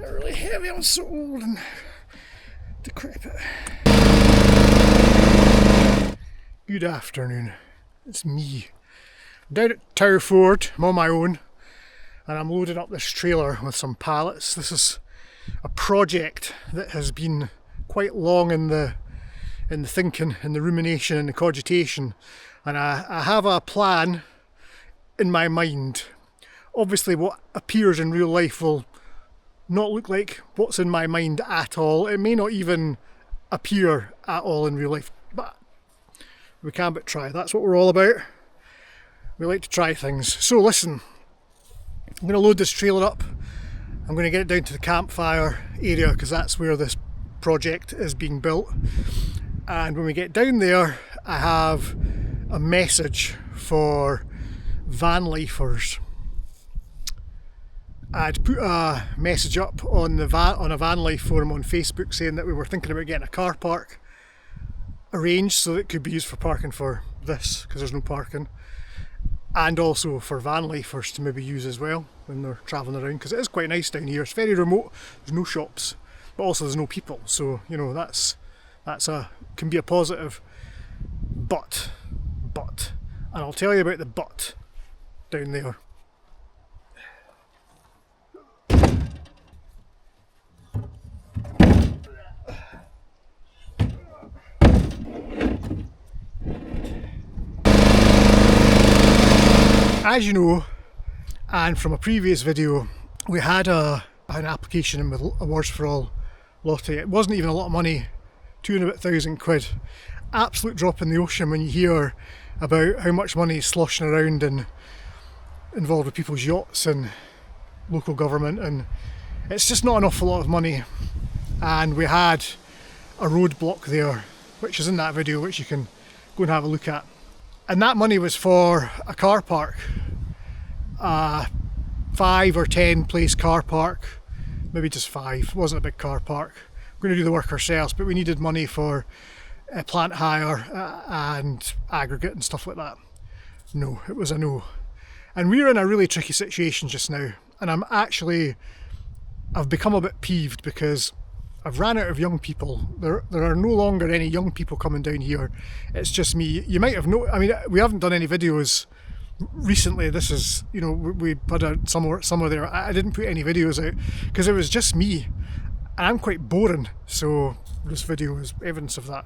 They're really heavy, I'm so old and decrepit. Good afternoon, it's me. I'm down at Towford, I'm on my own, and I'm loading up this trailer with some pallets. This is a project that has been quite long in the thinking, in the rumination, in the cogitation, and I have a plan in my mind. Obviously what appears in real life will not look like what's in my mind at all. It may not even appear at all in real life, but we can but try. That's what we're all about. We like to try things. So listen, I'm going to load this trailer up. I'm going to get it down to the Campfire area because that's where this project is being built. And when we get down there, I have a message for van lifers. I'd put a message up on a van life forum on Facebook saying that we were thinking about getting a car park arranged so that it could be used for parking for this, because there's no parking, and also for van lifers to maybe use as well when they're travelling around, because it is quite nice down here. It's very remote, there's no shops, but also there's no people, so you know that's can be a positive. But, and I'll tell you about the but down there. As you know, and from a previous video, we had an application in with Awards for All lottery. It wasn't even a lot of money, £2,000. Absolute drop in the ocean when you hear about how much money is sloshing around and involved with people's yachts and local government, and it's just not an awful lot of money. And we had a roadblock there, which is in that video, which you can go and have a look at. And that money was for a car park, a 5 or 10 place car park, maybe just 5, it wasn't a big car park. We're going to do the work ourselves, but we needed money for plant hire and aggregate and stuff like that. No, it was a no. And we're in a really tricky situation just now, and I've become a bit peeved because I've ran out of young people. There are no longer any young people coming down here. It's just me. You might have I mean, we haven't done any videos recently. This is, you know, we had a summer there. I didn't put any videos out because it was just me, and I'm quite boring. So this video is evidence of that.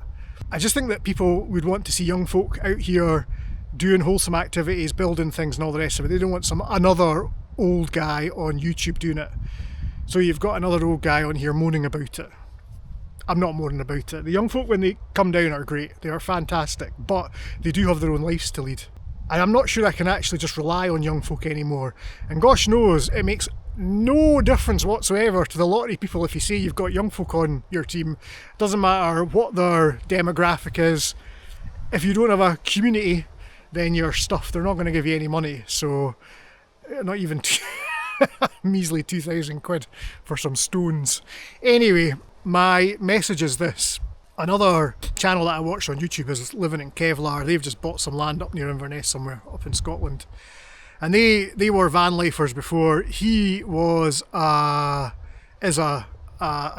I just think that people would want to see young folk out here doing wholesome activities, building things and all the rest of it. They don't want another old guy on YouTube doing it. So you've got another old guy on here moaning about it. I'm not moaning about it. The young folk, when they come down, are great. They are fantastic, but they do have their own lives to lead. And I'm not sure I can actually just rely on young folk anymore. And gosh knows, it makes no difference whatsoever to the lottery people if you say you've got young folk on your team. It doesn't matter what their demographic is. If you don't have a community, then you're stuffed. They're not going to give you any money. So, not even measly £2,000 for some stones. Anyway, my message is this. Another channel that I watch on YouTube is Living in Kevlar. They've just bought some land up near Inverness somewhere up in Scotland. And they were van lifers before. He is a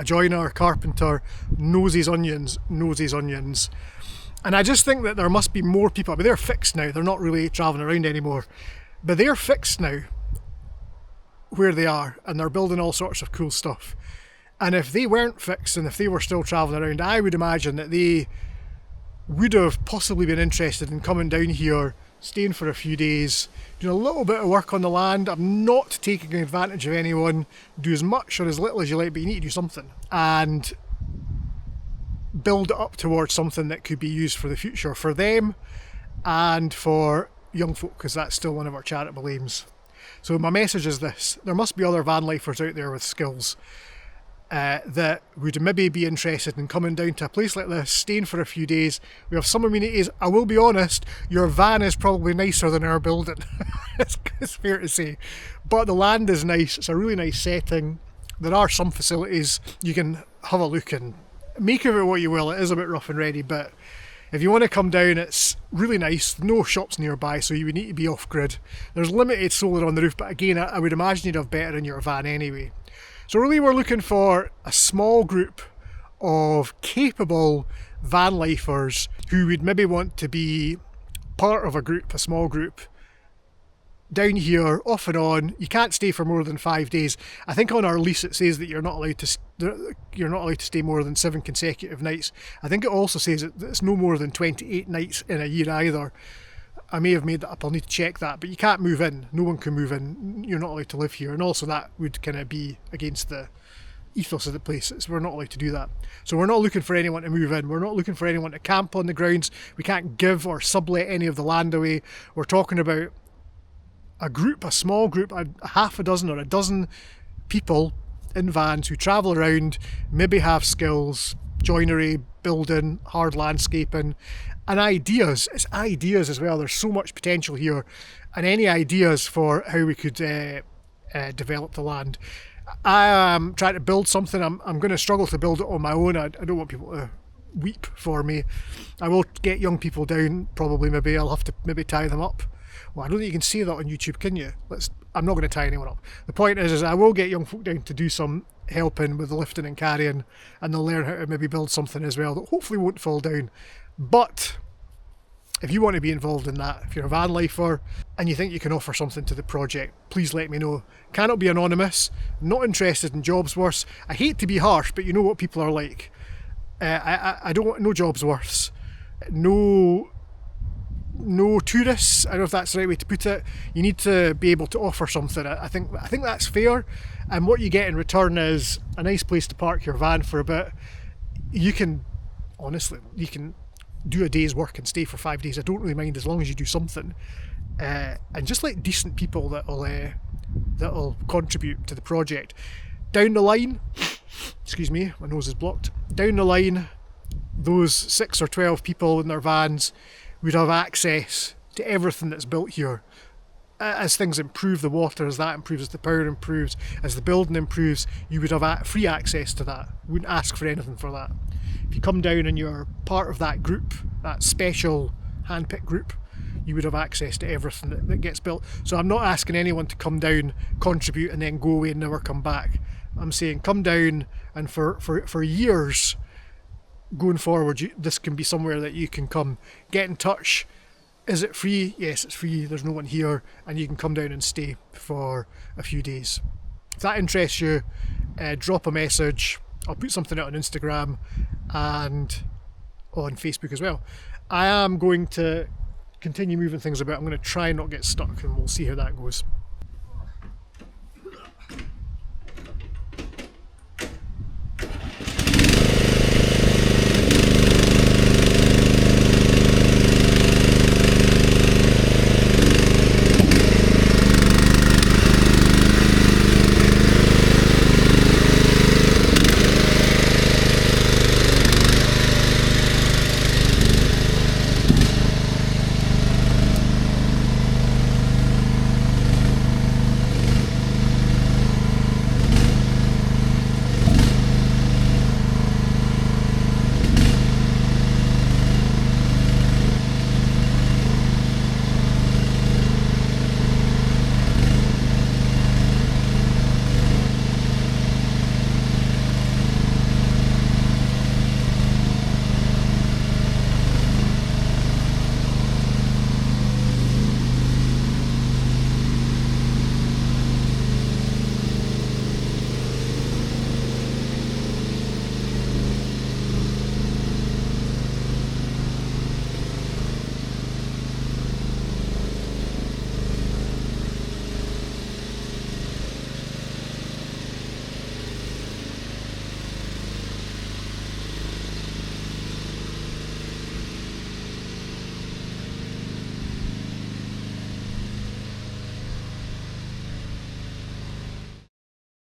joiner, carpenter, knows his onions. And I just think that there must be more people. I mean, they're fixed now. They're not really travelling around anymore. But they're fixed now where they are, and they're building all sorts of cool stuff. And if they weren't fixed and if they were still travelling around, I would imagine that they would have possibly been interested in coming down here, staying for a few days, doing a little bit of work on the land. I'm not taking advantage of anyone. Do as much or as little as you like, but you need to do something. And build it up towards something that could be used for the future for them and for young folk, because that's still one of our charitable aims. So my message is this: there must be other van lifers out there with skills that would maybe be interested in coming down to a place like this, staying for a few days. We have some amenities. I will be honest, your van is probably nicer than our building. It's fair to say. But the land is nice. It's a really nice setting. There are some facilities. You can have a look and make of it what you will. It is a bit rough and ready, but if you want to come down, it's really nice. No shops nearby, so you would need to be off-grid. There's limited solar on the roof, but again, I would imagine you'd have better in your van anyway. So really we're looking for a small group of capable van lifers who would maybe want to be part of a group, a small group, down here off and on. You can't stay for more than 5 days. I think on our lease it says that you're not allowed to stay more than 7 consecutive nights. I think it also says that it's no more than 28 nights in a year either. I may have made that up, I'll need to check that, but you can't move in. No one can move in. You're not allowed to live here, and also that would kind of be against the ethos of the place. We're not allowed to do that. So we're not looking for anyone to move in. We're not looking for anyone to camp on the grounds. We can't give or sublet any of the land away. We're talking about a group, a small group, a half a dozen or a dozen people in vans who travel around, maybe have skills, joinery, building, hard landscaping, and ideas. It's ideas as well. There's so much potential here, and any ideas for how we could develop the land. I am trying to build something. I'm going to struggle to build it on my own. I don't want people to weep for me. I will get young people down, probably. Maybe I'll have to tie them up. Well, I don't think you can say that on YouTube, can you? I'm not going to tie anyone up. The point is I will get young folk down to do some helping with the lifting and carrying, and they'll learn how to maybe build something as well that hopefully won't fall down. But if you want to be involved in that, if you're a van lifer and you think you can offer something to the project, please let me know. Cannot be anonymous, not interested in jobs worths. I hate to be harsh, but you know what people are like. I don't want no jobs worths, no tourists. I don't know if that's the right way to put it. You need to be able to offer something. I think that's fair, and what you get in return is a nice place to park your van for a bit. You can do a day's work and stay for 5 days. I don't really mind as long as you do something, and just like decent people that'll contribute to the project. Down the line, excuse me, my nose is blocked. Down the line, those 6 or 12 people in their vans would have access to everything that's built here. As things improve, the water, as that improves, as the power improves, as the building improves, you would have free access to that. You wouldn't ask for anything for that. If you come down and you're part of that group, that special hand-picked group, you would have access to everything that gets built. So I'm not asking anyone to come down, contribute, and then go away and never come back. I'm saying come down, and for years going forward, this can be somewhere that you can come. Get in touch. Is it free? Yes, it's free. There's no one here, and you can come down and stay for a few days. If that interests you, drop a message. I'll put something out on Instagram and on Facebook as well. I am going to continue moving things about. I'm going to try and not get stuck, and we'll see how that goes.